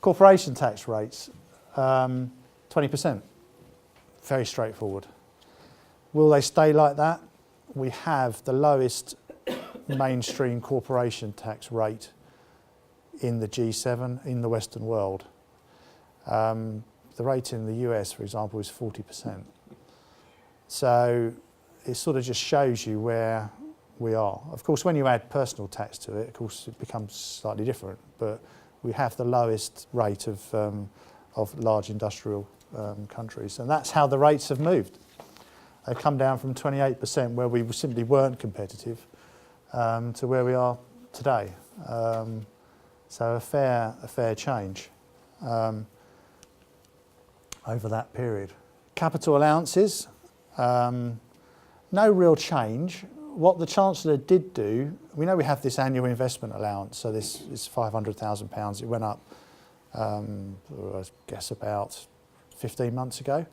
Corporation tax rates, 20%. Very straightforward. Will they stay like that? We have the lowest mainstream corporation tax rate in the G7, in the Western world. The rate in the US, for example, is 40%. So it sort of just shows you where we are. Of course, when you add personal tax to it, of course, it becomes slightly different. But we have the lowest rate of large industrial countries, and that's how the rates have moved. They've come down from 28%, where we simply weren't competitive, to where we are today. So a fair change over that period. Capital allowances, no real change. What the Chancellor did do, we know we have this annual investment allowance, so this is £500,000. It went up, I guess, about 15 months ago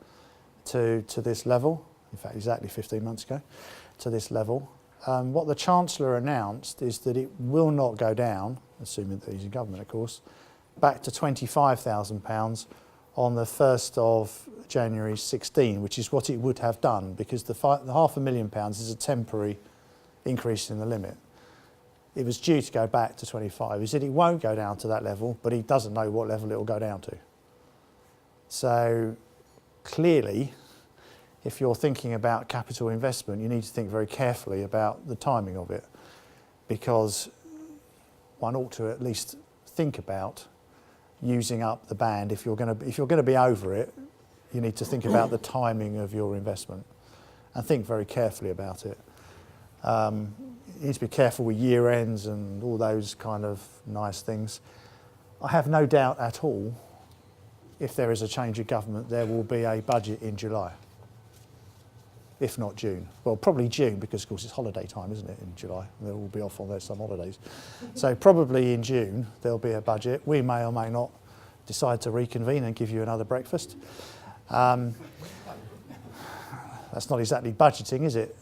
to this level. In fact, exactly 15 months ago to this level. What the Chancellor announced is that it will not go down, assuming that he's in government, of course, back to £25,000 on the 1st of January 16, which is what it would have done, because the £500,000 is a temporary increase in the limit. It was due to go back to 25. He said it won't go down to that level, but he doesn't know what level it will go down to. So clearly, if you're thinking about capital investment, you need to think very carefully about the timing of it, because one ought to at least think about using up the band. If you're going to be over it, you need to think about the timing of your investment and think very carefully about it. You need to be careful with year ends and all those kind of nice things. I have no doubt at all, if there is a change of government, there will be a budget in July, if not June. Well, probably June, because of course it's holiday time, isn't it, in July? They'll all be off on their some holidays. So probably in June there'll be a budget. We may or may not decide to reconvene and give you another breakfast. That's not exactly budgeting, is it?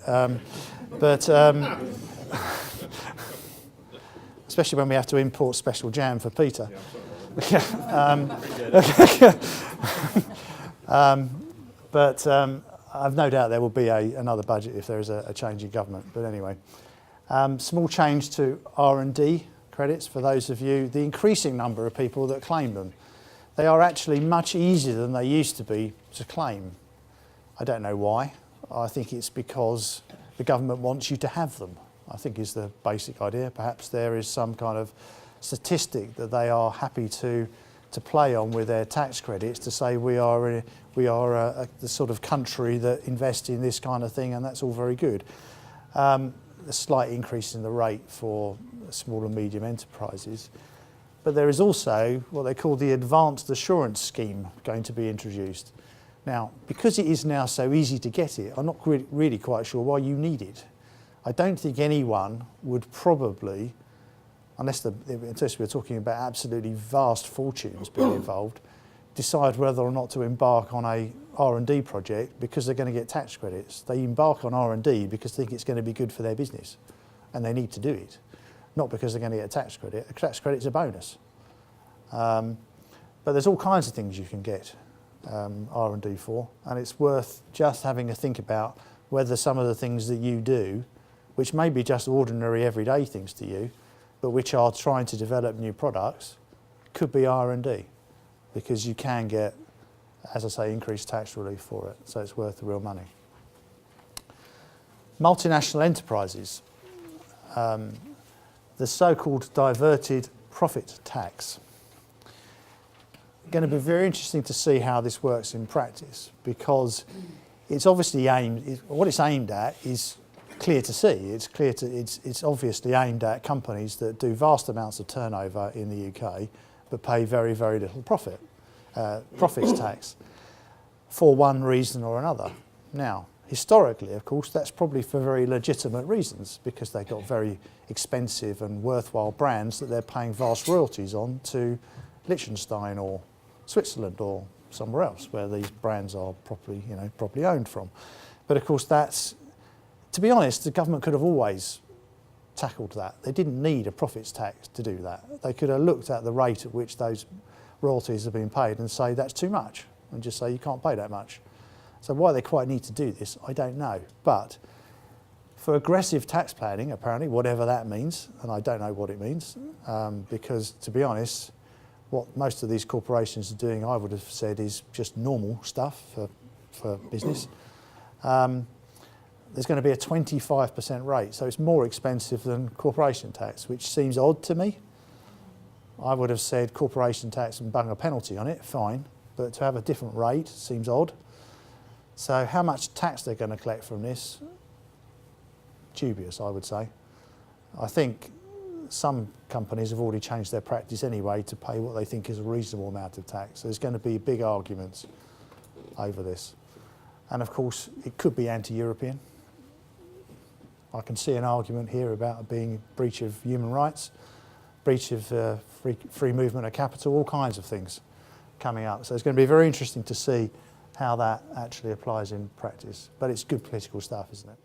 Especially when we have to import special jam for Peter. I've no doubt there will be another budget if there is a change in government. But anyway, small change to R&D credits for those of you, the increasing number of people that claim them. They are actually much easier than they used to be to claim. I don't know why. I think it's because the government wants you to have them, I think is the basic idea. Perhaps there is some kind of statistic that they are happy to play on with their tax credits to say we are the sort of country that invests in this kind of thing, and that's all very good. A slight increase in the rate for small and medium enterprises. But there is also what they call the Advanced Assurance Scheme going to be introduced. Now, because it is now so easy to get it, I'm not really quite sure why you need it. I don't think anyone would probably, unless we're talking about absolutely vast fortunes being involved, decide whether or not to embark on a R&D project because they're going to get tax credits. They embark on R&D because they think it's going to be good for their business, and they need to do it, not because they're going to get a tax credit. A tax credit's a bonus. But there's all kinds of things you can get R&D for, and it's worth just having a think about whether some of the things that you do, which may be just ordinary everyday things to you, but which are trying to develop new products, could be R&D, because you can get, as I say, increased tax relief for it, so it's worth the real money. Multinational enterprises, the so-called diverted profit tax. Going to be very interesting to see how this works in practice, because it's obviously what it's aimed at is clear to see. It's obviously aimed at companies that do vast amounts of turnover in the UK but pay very, very little profits tax for one reason or another. Now, historically, of course, that's probably for very legitimate reasons, because they've got very expensive and worthwhile brands that they're paying vast royalties on to Liechtenstein or Switzerland or somewhere else where these brands are properly owned from. But of course, to be honest, the government could have always tackled that. They didn't need a profits tax to do that. They could have looked at the rate at which those royalties have been paid and say that's too much, and just say you can't pay that much. So why they quite need to do this, I don't know. But for aggressive tax planning, apparently, whatever that means, and I don't know what it means, because to be honest, what most of these corporations are doing, I would have said, is just normal stuff for business. There's going to be a 25% rate, so it's more expensive than corporation tax, which seems odd to me. I would have said corporation tax and bung a penalty on it, fine, but to have a different rate seems odd. So how much tax they're going to collect from this, dubious, I would say. I think some companies have already changed their practice anyway to pay what they think is a reasonable amount of tax. So there's going to be big arguments over this. And of course, it could be anti-European. I can see an argument here about being a breach of human rights, breach of free movement of capital, all kinds of things coming up. So it's going to be very interesting to see how that actually applies in practice. But it's good political stuff, isn't it?